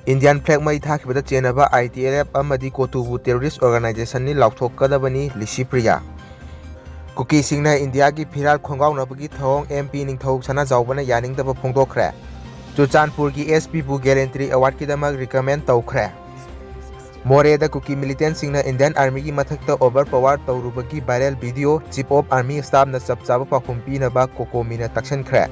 Indian flag मई थाखिबदा चेनबा ITLF अमदी कोतुबु टेररिस्ट ऑर्गेनाइजेशन नि लाउथोकदबनी लिसिप्रिया कुकी सिंगना इंडिया की फिराल खोंगाउनबगी थोंग MP निंगथौ सना जावबना यानिंगदब फोंदोखरे चुरचानपुर की SP बु गैलेंट्री अवार्ड की दमक रिकमेंड तौखरे मोरेदा कुकी मिलिटेंट सिंगना इंडियन आर्मी की मथक्ता ओवर पावर तौरुबगी viral video chief of army staff न चपचाब पाखुम पीनबा कोकोमीना तक्सनखरे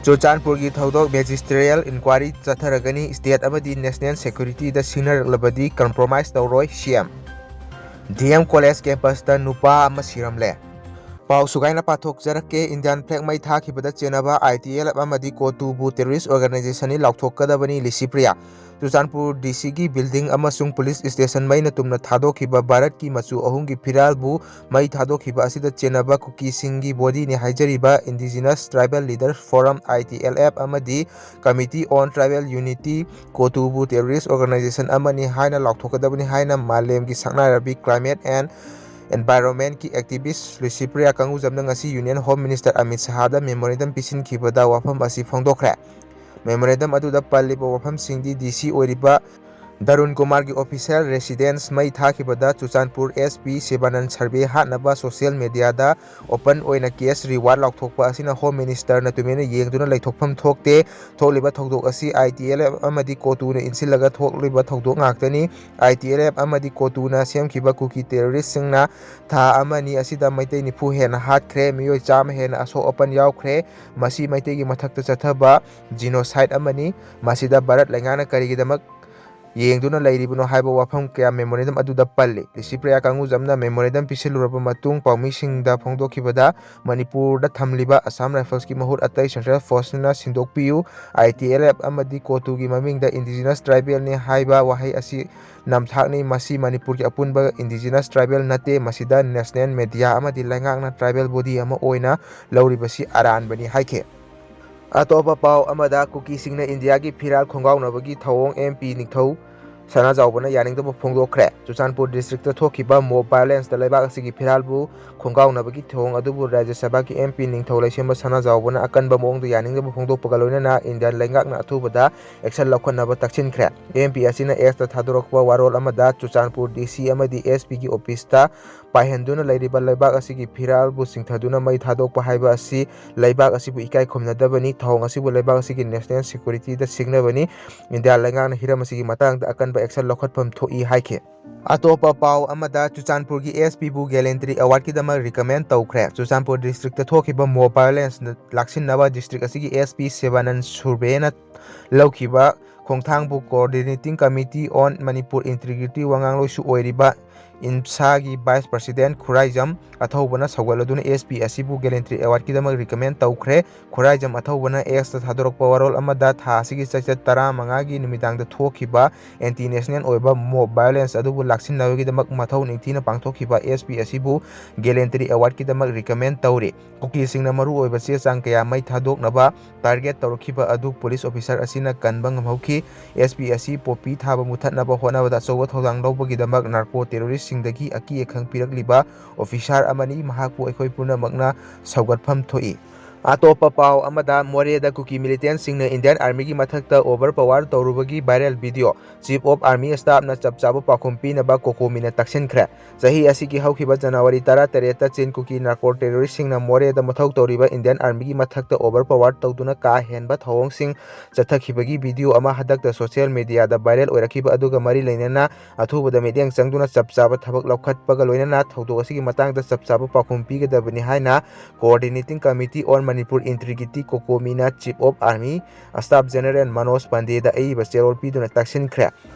चुरचानपुर की थौदोक मैजिस्ट्रियल इंक्वायरी चथरगनी स्टेट अमदी नेशनल सिक्योरिटी द सिनरलबदी कंप्रोमाइज तौरोय CM DM कॉलेज कैंपस द नुपा अमा सिरमले पाउ सुगाइना पाथोकजरके इंडियन फ्लैग मई थाखिबदा चेनबा ITLF अमदी कोतुबु टेररिस्ट ऑर्गेनाइजेशन नि लाउथोकदबनी लिसिप्रिया चुरचानपुर DC की बिल्डिंग अमसुंग पुलिस स्टेशन मईना तुमना थादोखिबा भारत की मचु अहुम की फिरालबु मई थादोखिबा असिदा चेनबा कुकी सिंगी बॉडी ने हाइजरिबा indigenous tribal leader forum ITLF अमदी कमिटी ऑन ट्राइबल यूनिटी कोतुबु टेररिस्ट ऑर्गेनाइजेशन अमनी हाइना लाउथोकदबनी हाइना मालेम की सकनारबी क्लाइमेट एंड एनवायरनमेंट की एक्टिविस्ट लिसिप्रिया कंगुजमना यूनियन होम मिनिस्टर अमित शाहदा मेमोरेंडम पिसिनखिबदा वाफम असी फोंदोखरे मेमोरेंडम अदुदा पल्लिबा वाफम सिंगदी DC ओरिबा दारुण कुमार की ऑफिशियल रेसिडेंस मई थाखिबदा चुरचानपुर SP शिवानंद सर्वे हानबा सोशल मीडिया दा ओपन ओइना केस रिवार्ड लाउथोकपा असिना होम मिनिस्टर न तुमेना येंगदुना लेथोकफम थोकते थोलिबा थौदोक असी ITLF अमदी कोतुना इंसिलगा थोकलिबा थौदोक ngakतनी ITLF अमदी कोतुना सेमखिबा कुकी टेररिस्ट सिंगना था अमनी असिदा मैतै निफु हेना हातख्रे मियोय चाम हेना असो ओपन यावख्रे मसी मैतै की मथक्ता चथबा जिनोसाइड अमनी मसिदा भारत लैंगाना करिगिदमक येंगदुना लैरिबनो हाइबा वाफम क्या मेमोरेंडम अदुदा पल्ले लिसिप्रिया कांगुजमना मेमोरेंडम पिसिलुरबा मतुंग पाउमिसिंगदा फोंदोखिबदा मणिपुरदा थमलिबा असम राइफल्स की महूत अतै सेंट्रल फोर्सना सिंदोकपियु ITLF अमदी कोतुगी ममिंगदा इंडिजिनस ट्राइबल ने हाइबा वाहै असि नमथाकनी मसी मणिपुर की अपुनबा इंडिजिनस ट्राइबल नते मसिदा नेशनल मीडिया अमदी लैंगाकना ट्राइबल बॉडी अमा ओइना लौरिबसी अरानबनी हाइखे अतोपा पाव अमदा कुकी सिंगना इंडिया की फिराल खोंगाउनबगी थौंग MP निंगथौ सना जावबना यानिंगदब फोंदोखरे चुरचानपुर डिस्ट्रिक्ट थोखिबा मोब वायलेंस द लेबाक असिगी फिरालबु खोंगाउनबगी थौंग अदुबु राज्य सभा की MP निंगथौ लैसेम सना जावबना अकनबा मोंग यानिंगदब फोंदोकपगा लोइनना इंडियन लैंगाकना अथुबदा एक्शन लौखनबा तक्सिनखरे MP असिना एक्स थादोरकपा वारोल अमदा चुरचानपुर DC अमदी SP की ऑफिसता पाइहंदुना लैरिबा लेबाक असिगी फिरालबु सिंथदुना मई थादोकपा हाइबा असि लेबाक असिबु इकाई खोमनदबनी थौंग असिबु लेबाक असिगी नेशनल सिक्योरिटी द सिग्नबनी इंडिया लैंगाकना हिरम असिगी मतंग अकनबा एक्शन लौखटफम थोई हाइखे अतोपा पाव अमदा चुरचानपुर की SP बु गैलेंट्री अवार्ड की दमक रिकमेंड तौखरे चुरचानपुर डिस्ट्रिक्ट थोखिबा मोब वायलेंस लाक्सिनबा डिस्ट्रिक्ट असिगी SP शिवानंद सुरबेना लौखिबा खोंथांगबु coordinating committee on Manipur integrity वांगांगलोइसु ओइरिबा INPSA की वाइस प्रेसिडेंट खुराइजम अथौबना सौगलदुना SP असिबु गैलेंट्री अवार्ड की दमक रिकमेंड तौखरे खुराइजम अथौबना एक्स थादोरकपा वारोल अमदा था असिगी चैचत 15 की नुमिदांग थोखिबा एंटी नेशनल ओइबा मोब वायलेंस अदुबु लाक्सिनबगी दमक मथौ निंगथिना पांथोखिबा SP असिबु गैलेंट्री अवार्ड की दमक रिकमेंड तौरे कुकी सिंगना मरु ओइबा चेचांग कया मई थादोकनबा टारगेट तौरखिबा अदु पुलिस ऑफिसर असिना कनबा ngमहौखि SP असि पोपी थाबा मुथतनबा होनाबदा चौबा थौदांग लौबगी दमक नार्को टेररिस्ट सिंगदगी अकी एखंग पिरकलिबा ऑफिसर अमनी महाकु अखोय पुनमकना सौगतफम थोई अतोपा पाव अमदा मोरेदा कुकी मिलिटेंट सिंगना इंडियन आर्मी की मथक्ता ओवर पावर तौरुबगी viral video chief of army staff न चपचाब पाखुम पीनबा कोकोमीना तक्सिनखरे चही असि की हौखिबा जनवरी 13 चीन कुकी नार्को टेररिस्ट सिंगना मोरेदा मथौ तौरिबा इंडियन आर्मी की मथक्ता ओवर पावर तौदुना का हेनबा थौंग सिंग चथखिबगी वीडियो अमा हदक्ता सोशल मीडिया दा वायरल ओइरखिबा अदुगा मरी लैनना अथुबदा मीडियंग चंगदुना चपचाब थबक लौखटपगा लोइनना थौदो असि की मतांगदा चपचाब पाखुम पीगदबनी हाइना coordinating committee on Manipur integrity कोकोमीना chief of army staff general Manoj पांडेदा अईबा चेरोल पीदुना तक्सिनखरे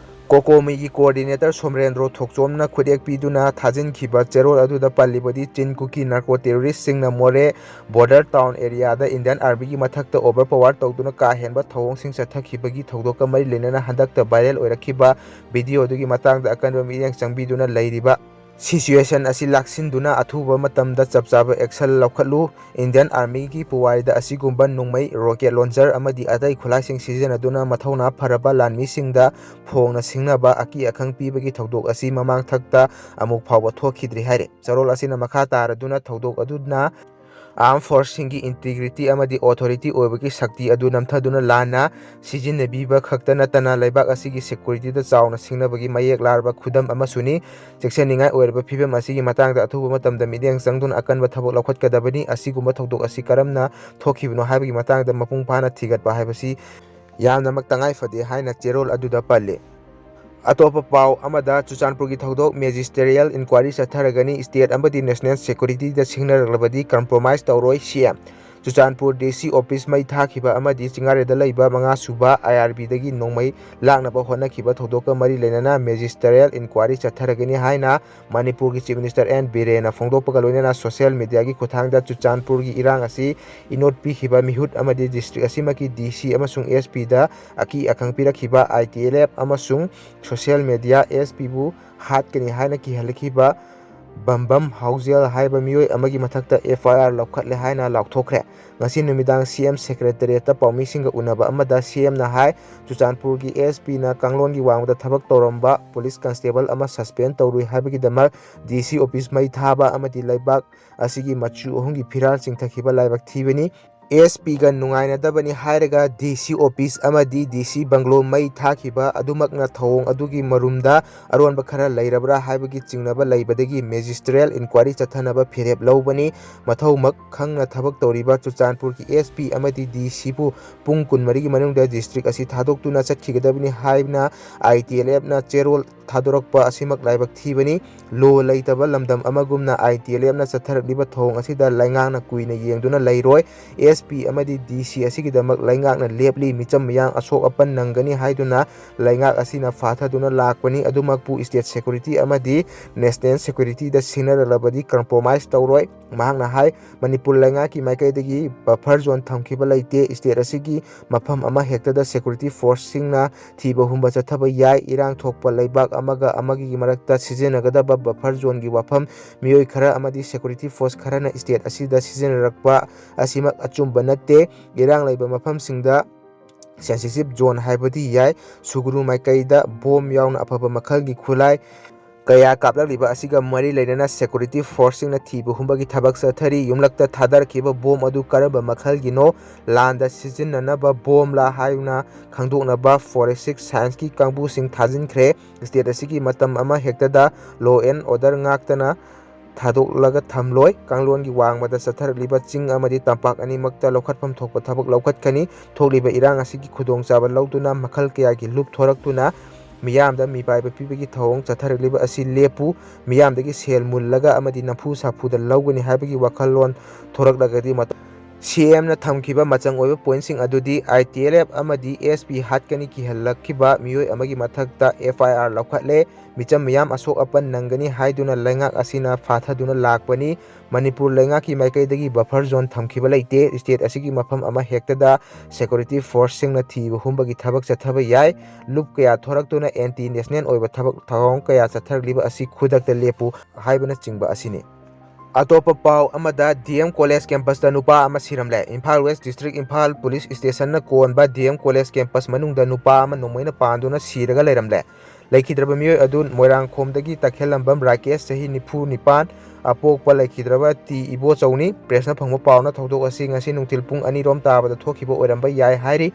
कोकोमी की कोऑर्डिनेटर सोमरेंद्र थोकचोमना खुदेक पीदुना थाजिनखिबा चेरोल अदुदा पल्लिबदी चिन कुकी नार्को टेररिस्ट सिंगना मोरे बॉर्डर टाउन एरिया दा इंडियन आर्मी की मथक्ता ओवर पावर तौदुना का हेनबा थौंग सिंग चथखिबगी थौदोका मरी लेनना हदक्ता वायरल ओइरखिबा वीडियो दुगी मतांगदा अकनबा मियंग चंगबीदुना लैरिबा सिचुएशन असि लाक्सिनदुना अथुबा मतमदा चपचाब एक्शन लौखटलु इंडियन आर्मी की पुवारीदा असिगुंबा नुंगमई रॉकेट लॉन्चर अमदी अतै खुलाइसिंग सिजनदुना मथौना फरबा लानमीसिंगदा फोंगना सिंगनबा अकी अखंग पीबगी थौदोक असि ममांग थक्ता अमुक फावबा थोखिद्रि हाइरे चरोल असिना मखा तारदुना थौदोक अदुना ꯑꯥꯔꯝ ꯐꯣꯔꯁꯁꯤꯡꯒꯤ ꯏꯟꯇꯤꯒ꯭ꯔꯤꯇꯤ ꯑꯃꯗꯤ ꯑꯣꯊꯣꯔꯤꯇꯤ ꯑꯣꯏꯕꯒꯤ ꯁꯛꯇꯤ ꯑꯗꯨ ꯅꯝꯊꯗꯨꯅ ꯂꯥꯟꯅ ꯁꯤꯖꯤꯟꯅꯕꯤꯕ ꯈꯛꯇ ꯅꯠꯇꯅ ꯂꯩꯕꯥꯛ ꯑꯁꯤꯒꯤ ꯁꯦꯀ꯭ꯌꯨꯔꯤꯇꯤꯗ ꯆꯥꯎꯅ ꯁꯤꯡꯅꯕꯒꯤ ꯃꯌꯦꯛ ꯂꯥꯔꯕ ꯈꯨꯗꯝ ꯑꯃꯁꯨꯅꯤ꯫ ꯆꯦꯛꯁꯤꯟꯅꯤꯡꯉꯥꯏ ꯑꯣꯏꯔꯕ ꯐꯤꯚꯝ ꯑꯁꯤꯒꯤ ꯃꯇꯥꯡꯗ ꯑꯊꯨꯕ ꯃꯇꯝꯗ ꯃꯤꯠꯌꯦꯡ ꯆꯪꯗꯨꯅ ꯑꯀꯟꯕ ꯊꯕꯛ ꯂꯧꯈꯠꯀꯗꯕꯅꯤ꯫ ꯑꯁꯤꯒꯨꯝꯕ ꯊꯧꯗꯣꯛ ꯑꯁꯤ ꯀꯔꯝꯅ ꯊꯣꯛꯈꯤꯕꯅꯣ ꯍꯥꯏꯕꯒꯤ ꯃꯇꯥꯡꯗ ꯃꯄꯨꯡ ꯐꯥꯅ ꯊꯤꯒꯠꯄ ꯍꯥꯏꯕꯁꯤ ꯌꯥꯝꯅꯃꯛ ꯇꯉꯥꯏꯐꯗꯦ ꯍꯥꯏꯅ ꯆꯦꯔꯣꯜ ꯑꯗꯨꯗ ꯄꯜꯂꯤ꯫ ꯑꯇꯣꯞꯄ ꯄꯥꯎ ꯑꯃꯗ ꯆꯨꯔꯆꯥꯟꯄꯨꯔꯒꯤ ꯊꯧꯗꯣꯛ ꯃꯦꯖꯤꯁꯇꯔꯤꯌꯦꯜ ꯏꯟꯀ꯭ꯋꯥꯔꯤ ꯆꯠꯊꯔꯒꯅꯤ꯫ ꯁ꯭ꯇꯦꯠ ꯑꯃꯗꯤ ꯅꯦꯁꯅꯦꯜ ꯁꯦꯀ꯭ꯌꯨꯔꯤꯇꯤꯗ ꯁꯤꯡꯅꯔꯛꯂꯕꯗꯤ ꯀꯝꯄ꯭ꯔꯣꯃꯥꯏꯖ ꯇꯧꯔꯣꯏ ꯁꯤ.ꯑꯦꯝ꯫ ꯆꯨꯔꯆꯥꯟꯄꯨꯔ ꯗꯤ.ꯁꯤ ꯑꯣꯐꯤꯁ ꯃꯩ ꯊꯥꯈꯤꯕ ꯑꯃꯗꯤ ꯆꯤꯡꯉꯥꯔꯦꯜꯗ ꯂꯩꯕ 5ꯁꯨꯕ ꯑꯥꯏ.ꯑꯥꯔ.ꯕꯤꯗꯒꯤ ꯅꯣꯡꯃꯩ ꯂꯥꯛꯅꯕ ꯍꯣꯠꯅꯈꯤꯕ ꯊꯧꯗꯣꯛꯀ ꯃꯔꯤ ꯂꯩꯅꯅ ꯃꯦꯖꯤꯁꯇꯔꯤꯌꯦꯜ ꯏꯟꯀ꯭ꯋꯥꯔꯤ ꯆꯠꯊꯔꯒꯅꯤ ꯍꯥꯏꯅ ꯃꯅꯤꯄꯨꯔꯒꯤ ꯆꯤꯐ ꯃꯤꯅꯤꯁꯇꯔ ꯑꯦꯟ. ꯕꯤꯔꯦꯟꯅ ꯐꯣꯡꯗꯣꯛꯄꯒ ꯂꯣꯏꯅꯅ ꯁꯣꯁꯤꯌꯦꯜ ꯃꯤꯗꯤꯌꯥꯒꯤ ꯈꯨꯠꯊꯥꯡꯗ ꯆꯨꯔꯆꯥꯟꯄꯨꯔꯒꯤ ꯏꯔꯥꯡ ꯑꯁꯤ ꯏꯅꯣꯠ ꯄꯤꯈꯤꯕ ꯃꯤꯍꯨꯠ ꯑꯃꯗꯤ ꯗꯤꯁꯇ꯭ꯔꯤꯛ ꯑꯁꯤꯃꯛꯀꯤ ꯗꯤ.ꯁꯤ ꯑꯃꯁꯨꯡ ꯑꯦꯁ.ꯄꯤꯗ ꯑꯀꯤ-ꯑꯈꯪ ꯄꯤꯔꯛꯈꯤꯕ ꯑꯥꯏ.ꯇꯤ.ꯑꯦꯜ.ꯑꯦꯐ ꯑꯃꯁꯨꯡ ꯁꯣꯁꯤꯌꯦꯜ ꯃꯤꯗꯤꯌꯥ ꯑꯦꯁ.ꯄꯤꯕꯨ ꯍꯥꯠꯀꯅꯤ ꯍꯥꯏꯅ ꯀꯤꯍꯜꯂꯛꯈꯤꯕ ꯕꯝꯕꯝ ꯍꯥꯎꯖꯦꯜ ꯍꯥꯏꯕ ꯃꯤꯑꯣꯏ ꯑꯃꯒꯤ ꯃꯊꯛꯇ ꯑꯦꯐ.ꯑꯥꯏ.ꯑꯥꯔ ꯂꯧꯈꯠꯂꯦ ꯍꯥꯏꯅ ꯂꯥꯎꯊꯣꯛꯈ꯭ꯔꯦ꯫ ꯉꯁꯤ ꯅꯨꯃꯤꯗꯥꯡ ꯁꯤ.ꯑꯦꯝ ꯁꯦꯀ꯭ꯔꯦꯇꯔꯤꯌꯦꯠꯇ ꯄꯥꯎꯃꯤꯁꯤꯡꯒ ꯎꯅꯕ ꯑꯃꯗ ꯁꯤ.ꯑꯦꯝꯅ ꯍꯥꯏ ꯆꯨꯔꯆꯥꯟꯄꯨꯔꯒꯤ ꯑꯦꯁ.ꯄꯤꯅ ꯀꯥꯡꯂꯣꯟꯒꯤ ꯋꯥꯡꯃꯗ ꯊꯕꯛ ꯇꯧꯔꯝꯕ ꯄꯨꯂꯤꯁ ꯀꯟꯁꯇꯦꯕꯜ ꯑꯃ ꯁꯁꯄꯦꯟ ꯇꯧꯔꯨꯏ ꯍꯥꯏꯕꯒꯤꯗꯃꯛ ꯗꯤ.ꯁꯤ ꯑꯣꯐꯤꯁ ꯃꯩ ꯊꯥꯕ ꯑꯃꯗꯤ ꯂꯩꯕꯥꯛ ꯑꯁꯤꯒꯤ ꯃꯆꯨ ꯑꯍꯨꯝꯒꯤ ꯐꯤꯔꯥꯜ ꯆꯤꯡꯊꯈꯤꯕ ꯂꯥꯏꯕꯛ ꯊꯤꯕꯅꯤ꯫ ꯑꯦꯁ.ꯄꯤꯒ ꯅꯨꯡꯉꯥꯏꯅꯗꯕꯅꯤ ꯍꯥꯏꯔꯒ ꯗꯤ.ꯁꯤ ꯑꯣꯐꯤꯁ ꯑꯃꯗꯤ ꯗꯤ.ꯁꯤ ꯕꯪꯒ꯭ꯂꯣ ꯃꯩ ꯊꯥꯈꯤꯕ ꯑꯗꯨꯃꯛꯅ ꯊꯧꯑꯣꯡ ꯑꯗꯨꯒꯤ ꯃꯔꯨꯝꯗ ꯑꯔꯣꯟꯕ ꯈꯔ ꯂꯩꯔꯕ꯭ꯔꯥ ꯍꯥꯏꯕꯒꯤ ꯆꯤꯡꯅꯕ ꯂꯩꯕꯗꯒꯤ ꯃꯦꯖꯤꯁꯇꯔꯤꯌꯦꯜ ꯏꯟꯀ꯭ꯋꯥꯔꯤ ꯆꯠꯊꯅꯕ ꯐꯤꯔꯦꯞ ꯂꯧꯕꯅꯤ꯫ ꯃꯊꯧꯃꯛ ꯈꯪꯅ ꯊꯕꯛ ꯇꯧꯔꯤꯕ ꯆꯨꯔꯆꯥꯟꯄꯨꯔꯒꯤ ꯑꯦꯁ.ꯄꯤ ꯑꯃꯗꯤ ꯗꯤ.ꯁꯤꯕꯨ ꯄꯨꯡ 24ꯒꯤ ꯃꯅꯨꯡꯗ ꯗꯤꯁꯇ꯭ꯔꯤꯛ ꯑꯁꯤ ꯊꯥꯗꯣꯛꯇꯨꯅ ꯆꯠꯈꯤꯒꯗꯕꯅꯤ ꯍꯥꯏꯅ ꯑꯥꯏ.ꯇꯤ.ꯑꯦꯜ.ꯑꯦꯐꯅ ꯆꯦꯔꯣꯜ ꯊꯥꯗꯣꯔꯛꯄ ꯑꯁꯤꯃꯛ ꯂꯥꯏꯕꯛ ꯊꯤꯕꯅꯤ꯫ ꯂꯣ ꯂꯩꯇꯕ ꯂꯝꯗꯝ ꯑꯃꯒꯨꯝꯅ ꯑꯥꯏ.ꯇꯤ.ꯑꯦꯜ.ꯑꯦꯐꯅ ꯆꯠꯊꯔꯛꯂꯤꯕ ꯊꯧꯑꯣꯡ ꯑꯁꯤꯗ ꯂꯩꯉꯥꯛꯅ ꯀꯨꯏꯅ ꯌꯦꯡꯗꯨꯅ ꯂꯩꯔꯣꯏ꯫ ꯑꯦꯁ.ꯄꯤ ꯑꯃꯗꯤ ꯗꯤ.ꯁꯤ ꯑꯁꯤꯒꯤꯗꯃꯛ ꯂꯩꯉꯥꯛꯅ ꯂꯦꯞꯂꯤ꯫ ꯃꯤꯆꯝ ꯃꯤꯌꯥꯝ ꯑꯁꯣꯛ-ꯑꯄꯟ ꯅꯪꯒꯅꯤ ꯍꯥꯏꯗꯨꯅ ꯂꯩꯉꯥꯛ ꯑꯁꯤꯅ ꯐꯥꯊꯗꯨꯅ ꯂꯥꯛꯄꯅꯤ꯫ ꯑꯗꯨꯃꯛꯄꯨ ꯁ꯭ꯇꯦꯠ ꯁꯦꯀ꯭ꯌꯨꯔꯤꯇꯤ ꯑꯃꯗꯤ ꯅꯦꯁꯅꯦꯜ ꯁꯦꯀ꯭ꯌꯨꯔꯤꯇꯤꯗ ꯁꯤꯡꯅꯔꯛꯂꯕꯗꯤ ꯀꯝꯄ꯭ꯔꯣꯃꯥꯏꯖ ꯇꯧꯔꯣꯏ꯫ ꯃꯍꯥꯛꯅ ꯍꯥꯏ ꯃꯅꯤꯄꯨꯔ ꯂꯩꯉꯥꯛꯀꯤ ꯃꯥꯏꯀꯩꯗꯒꯤ ꯕꯐꯔ ꯖꯣꯟ ꯊꯝꯈꯤꯕ ꯂꯩꯇꯦ꯫ ꯁ꯭ꯇꯦꯠ ꯑꯁꯤꯒꯤ ꯃꯐꯝ ꯑꯃ ꯍꯦꯛꯇꯗ ꯁꯦꯀ꯭ꯌꯨꯔꯤꯇꯤ ꯐꯣꯔꯁꯁꯤꯡꯅ ꯊꯤꯕ ꯍꯨꯝꯕ ꯆꯠꯊꯕ ꯌꯥꯏ꯫ ꯏꯔꯥꯡ ꯊꯣꯛꯄ ꯂꯩꯕꯥꯛ ꯑꯃꯒ ꯑꯃꯒꯤ ꯃꯔꯛꯇ ꯁꯤꯖꯤꯟꯅꯒꯗꯕ ꯕꯐꯔ ꯖꯣꯟꯒꯤ ꯋꯥꯐꯝ ꯃꯤꯑꯣꯏ ꯈꯔ ꯑꯃꯗꯤ ꯁꯦꯀ꯭ꯌꯨꯔꯤꯇꯤ ꯐꯣꯔꯁ ꯈꯔꯅ ꯁ꯭ꯇꯦꯠ ꯑꯁꯤꯗ ꯁꯤꯖꯤꯟꯅꯔꯛꯄ ꯑꯁꯤꯃꯛ ꯑꯆꯨꯝꯕ ꯅꯠꯇꯦ꯫ ꯏꯔꯥꯡ ꯂꯩꯕ ꯃꯐꯝꯁꯤꯡꯗ ꯁꯦꯟꯁꯤꯇꯤꯚ ꯖꯣꯟ ꯍꯥꯏꯕꯗꯤ ꯌꯥꯏ꯫ ꯁꯨꯒꯨꯅꯨ ꯃꯥꯏꯀꯩꯗ ꯕꯣꯝ ꯌꯥꯎꯅ ꯑꯐꯕ ꯃꯈꯜꯒꯤ ꯈꯨꯠꯂꯥꯏ ꯀꯌꯥ ꯀꯥꯞꯂꯛꯂꯤꯕ ꯑꯁꯤꯒ ꯃꯔꯤ ꯂꯩꯅꯅ ꯁꯦꯀ꯭ꯌꯨꯔꯤꯇꯤ ꯐꯣꯔꯁꯁꯤꯡꯅ ꯊꯤꯕ ꯍꯨꯝꯕꯒꯤ ꯊꯕꯛ ꯆꯠꯊꯔꯤ꯫ ꯌꯨꯝꯂꯛꯇ ꯊꯥꯗꯔꯛꯈꯤꯕ ꯕꯣꯝ ꯑꯗꯨ ꯀꯔꯝꯕ ꯃꯈꯜꯒꯤꯅꯣ? ꯂꯥꯟꯗ ꯁꯤꯖꯤꯟꯅꯅꯕ ꯕꯣꯝꯂꯥ ꯍꯥꯏꯅ ꯈꯪꯗꯣꯛꯅꯕ ꯐꯣꯔꯦꯟꯁꯤꯛ ꯁꯥꯏꯟꯁꯀꯤ ꯀꯥꯡꯕꯨꯁꯤꯡ ꯊꯥꯖꯤꯟꯈ꯭ꯔꯦ꯫ ꯁ꯭ꯇꯦꯠ ꯑꯁꯤꯒꯤ ꯃꯇꯝ ꯑꯃ ꯍꯦꯛꯇꯗ ꯂꯣ ꯑꯦꯟ ꯑꯣꯔꯗꯔ ꯉꯥꯛꯇꯅ ꯊꯥꯗꯣꯛꯂꯒ ꯊꯝꯂꯣꯏ꯫ ꯀꯥꯡꯂꯣꯟꯒꯤ ꯋꯥꯡꯃꯗ ꯆꯠꯊꯔꯛꯂꯤꯕ ꯆꯤꯡ ꯑꯃꯗꯤ ꯇꯝꯄꯥꯛ ꯑꯅꯤꯃꯛꯇ ꯂꯧꯈꯠꯐꯝ ꯊꯣꯛꯄ ꯊꯕꯛ ꯂꯧꯈꯠꯀꯅꯤ꯫ ꯊꯣꯛꯂꯤꯕ ꯏꯔꯥꯡ ꯑꯁꯤꯒꯤ ꯈꯨꯗꯣꯡꯆꯥꯕ ꯂꯧꯗꯨꯅ ꯃꯈꯜ ꯀꯌꯥꯒꯤ ꯂꯨꯞ ꯊꯣꯔꯛꯇꯨꯅ ꯃꯤꯌꯥꯝꯗ ꯃꯤꯄꯥꯏꯕ ꯄꯤꯕꯒꯤ ꯊꯧꯑꯣꯡ ꯆꯠꯊꯔꯛꯂꯤꯕ ꯑꯁꯤ ꯂꯦꯞꯄꯨ꯫ ꯃꯤꯌꯥꯝꯗꯒꯤ ꯁꯦꯜ ꯃꯨꯜꯂꯒ ꯑꯃꯗꯤ ꯅꯝꯐꯨ-ꯁꯥꯐꯨꯗ ꯂꯧꯒꯅꯤ ꯍꯥꯏꯕꯒꯤ ꯋꯥꯈꯜꯂꯣꯟ ꯊꯣꯔꯛꯂꯒꯗꯤ ꯁꯤ.ꯑꯦꯝꯅ ꯊꯝꯈꯤꯕ ꯃꯆꯪ ꯑꯣꯏꯕ ꯄꯣꯏꯟꯠꯁꯤꯡ ꯑꯗꯨꯗꯤ ꯑꯥꯏ.ꯇꯤ.ꯑꯦꯜ.ꯑꯦꯐ ꯑꯃꯗꯤ ꯑꯦꯁ.ꯄꯤ ꯍꯥꯠꯀꯅꯤ ꯀꯤꯍꯜꯂꯛꯈꯤꯕ ꯃꯤꯑꯣꯏ ꯑꯃꯒꯤ ꯃꯊꯛꯇ ꯑꯦꯐ.ꯑꯥꯏ.ꯑꯥꯔ ꯂꯧꯈꯠꯂꯦ꯫ ꯃꯤꯆꯝ ꯃꯤꯌꯥꯝ ꯑꯁꯣꯛ-ꯑꯄꯟ ꯅꯪꯒꯅꯤ ꯍꯥꯏꯗꯨꯅ ꯂꯩꯉꯥꯛ ꯑꯁꯤꯅ ꯐꯥꯊꯗꯨꯅ ꯂꯥꯛꯄꯅꯤ꯫ ꯃꯅꯤꯄꯨꯔ ꯂꯩꯉꯥꯛꯀꯤ ꯃꯥꯏꯀꯩꯗꯒꯤ ꯕꯐꯔ ꯖꯣꯟ ꯊꯝꯈꯤꯕ ꯂꯩꯇꯦ꯫ ꯁ꯭ꯇꯦꯠ ꯑꯁꯤꯒꯤ ꯃꯐꯝ ꯑꯃ ꯍꯦꯛꯇꯗ ꯁꯦꯀ꯭ꯌꯨꯔꯤꯇꯤ ꯐꯣꯔꯁꯁꯤꯡꯅ ꯊꯤꯕ ꯍꯨꯝꯕꯒꯤ ꯊꯕꯛ ꯆꯠꯊꯕ ꯌꯥꯏ꯫ ꯂꯨꯞ ꯀꯌꯥ ꯊꯣꯔꯛꯇꯨꯅ ꯑꯦꯟꯇꯤ ꯅꯦꯁꯅꯦꯜ ꯑꯣꯏꯕ ꯊꯕꯛ ꯊꯧꯔꯝ ꯀꯌꯥ ꯆꯠꯊꯔꯛꯂꯤꯕ ꯑꯁꯤ ꯈꯨꯗꯛꯇ ꯂꯦꯞꯄꯨ ꯍꯥꯏꯕꯅꯆꯤꯡꯕ ꯑꯁꯤꯅꯤ꯫ ꯑꯇꯣꯞꯄ ꯄꯥꯎ ꯑꯃꯗ ꯗꯤ.ꯑꯦꯝ ꯀꯣꯂꯦꯖ ꯀꯦꯝꯄꯁꯇ ꯅꯨꯄꯥ ꯑꯃ ꯁꯤꯔꯝꯂꯦ꯫ Imphal west district Imphal police ꯁ꯭ꯇꯦꯁꯟꯅ ꯀꯣꯟꯕ ꯗꯤ.ꯑꯦꯝ ꯀꯣꯂꯦꯖ ꯀꯦꯝꯄꯁ ꯃꯅꯨꯡꯗ ꯅꯨꯄꯥ ꯑꯃ ꯅꯣꯡꯃꯩꯅ ꯄꯥꯟꯗꯨꯅ ꯁꯤꯔꯒ ꯂꯩꯔꯝꯂꯦ꯫ ꯂꯩꯈꯤꯗ꯭ꯔꯕ ꯃꯤꯑꯣꯏ ꯑꯗꯨ ꯃꯣꯏꯔꯥꯡꯈꯣꯝꯗꯒꯤ ꯇꯈꯦꯜꯂꯝꯕꯝ ꯔꯥꯀꯦꯁ ꯆꯍꯤ nimfꯨ-9 ꯑꯄꯣꯛꯄ ꯂꯩꯈꯤꯗ꯭ꯔꯕ ꯇꯤ. ꯏꯕꯣꯆꯧꯅꯤ꯫ ꯄ꯭ꯔꯦꯁꯅ ꯐꯪꯕ ꯄꯥꯎꯅ ꯊꯧꯗꯣꯛ ꯑꯁꯤ ꯉꯁꯤ ꯅꯨꯡꯊꯤꯜ ꯄꯨꯡ 2ꯔꯣꯝ ꯇꯥꯕꯗ ꯊꯣꯛꯈꯤꯕ ꯑꯣꯏꯔꯝꯕ ꯌꯥꯏ ꯍꯥꯏꯔꯤ꯫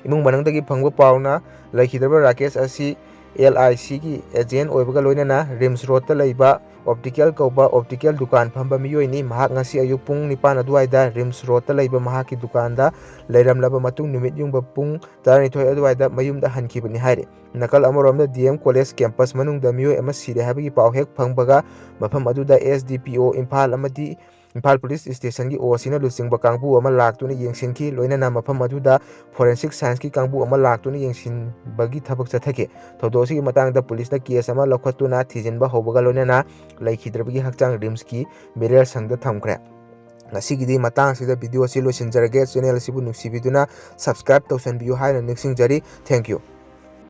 ꯏꯃꯨꯡ ꯃꯅꯨꯡꯗꯒꯤ ꯐꯪꯕ ꯄꯥꯎꯅ ꯂꯩꯈꯤꯗ꯭ꯔꯕ ꯔꯥꯀꯦꯁ ꯑꯁꯤ ꯑꯦꯜ.ꯑꯥꯏ.ꯁꯤꯒꯤ ꯑꯦꯖꯦꯟꯠ ꯑꯣꯏꯕꯒ ꯂꯣꯏꯅꯅ ꯔꯤꯝꯁ ꯔꯣꯗꯇ ꯂꯩꯕ ꯑꯣꯞꯇꯤꯀꯦꯜ ꯀꯧꯕ ꯑꯣꯞꯇꯤꯀꯦꯜ ꯗꯨꯀꯥꯟ ꯐꯝꯕ ꯃꯤꯑꯣꯏꯅꯤ꯫ ꯃꯍꯥꯛ ꯉꯁꯤ ꯑꯌꯨꯛ ꯄꯨꯡ 9 ꯑꯗꯨꯋꯥꯏꯗ ꯔꯤꯝꯁ ꯔꯣꯗꯇ ꯂꯩꯕ ꯃꯍꯥꯛꯀꯤ ꯗꯨꯀꯥꯟꯗ ꯂꯩꯔꯝꯂꯕ ꯃꯇꯨꯡ ꯅꯨꯃꯤꯠ ꯌꯨꯡꯕ ꯄꯨꯡ 12 ꯑꯗꯨꯋꯥꯏꯗ ꯃꯌꯨꯝꯗ ꯍꯟꯈꯤꯕꯅꯤ ꯍꯥꯏꯔꯤ꯫ ꯅꯥꯀꯜ ꯑꯃꯔꯣꯝꯗ ꯗꯤ.ꯑꯦꯝ ꯀꯣꯂꯦꯖ ꯀꯦꯝꯄꯁ ꯃꯅꯨꯡꯗ ꯃꯤꯑꯣꯏ ꯑꯃ ꯁꯤꯔꯦ ꯍꯥꯏꯕꯒꯤ ꯄꯥꯎ ꯍꯦꯛ ꯐꯪꯕꯒ ꯃꯐꯝ ꯑꯗꯨꯗ ꯑꯦꯁ.ꯗꯤ.ꯄꯤ.ꯑꯣ. ꯏꯝꯐꯥꯜ ꯑꯃꯗꯤ ꯏꯝꯐꯥꯜ ꯄꯨꯂꯤꯁ ꯁ꯭ꯇꯦꯁꯟꯒꯤ ꯑꯣ.ꯁꯤꯅ ꯂꯨꯆꯤꯡꯕ ꯀꯥꯡꯕꯨ ꯑꯃ ꯂꯥꯛꯇꯨꯅ ꯌꯦꯡꯁꯤꯟꯈꯤ꯫ ꯂꯣꯏꯅꯅ ꯃꯐꯝ ꯑꯗꯨꯗ ꯐꯣꯔꯦꯟꯁꯤꯛ ꯁꯥꯏꯟꯁꯀꯤ ꯀꯥꯡꯕꯨ ꯑꯃ ꯂꯥꯛꯇꯨꯅ ꯌꯦꯡꯁꯤꯟꯕꯒꯤ ꯊꯕꯛ ꯆꯠꯊꯈꯤ꯫ ꯊꯧꯗꯣꯛ ꯑꯁꯤꯒꯤ ꯃꯇꯥꯡꯗ ꯄꯨꯂꯤꯁꯅ ꯀꯦꯁ ꯑꯃ ꯂꯧꯈꯠꯇꯨꯅ ꯊꯤꯖꯤꯟꯕ ꯍꯧꯕꯒ ꯂꯣꯏꯅꯅ ꯂꯩꯈꯤꯗ꯭ꯔꯕꯒꯤ ꯍꯛꯆꯥꯡ ꯔꯤꯝꯁꯀꯤ ꯃꯤꯔꯦꯜꯁꯪꯗ ꯊꯝꯈ꯭ꯔꯦ꯫ ꯉꯁꯤꯒꯤꯗꯤ ꯃꯇꯥꯡ ꯑꯁꯤꯗ ꯚꯤꯗꯤꯑꯣ ꯑꯁꯤ ꯂꯣꯏꯁꯤꯟꯖꯔꯒꯦ꯫ ꯆꯦꯅꯦꯜ ꯑꯁꯤꯕꯨ ꯅꯨꯡꯁꯤꯕꯤꯗꯨꯅ ꯁꯕꯁꯀ꯭ꯔꯥꯏꯕ ꯇꯧꯁꯟꯕꯤꯌꯨ ꯍꯥꯏꯅ ꯅꯤꯡꯁꯤꯡꯖꯔꯤ꯫ Thank you.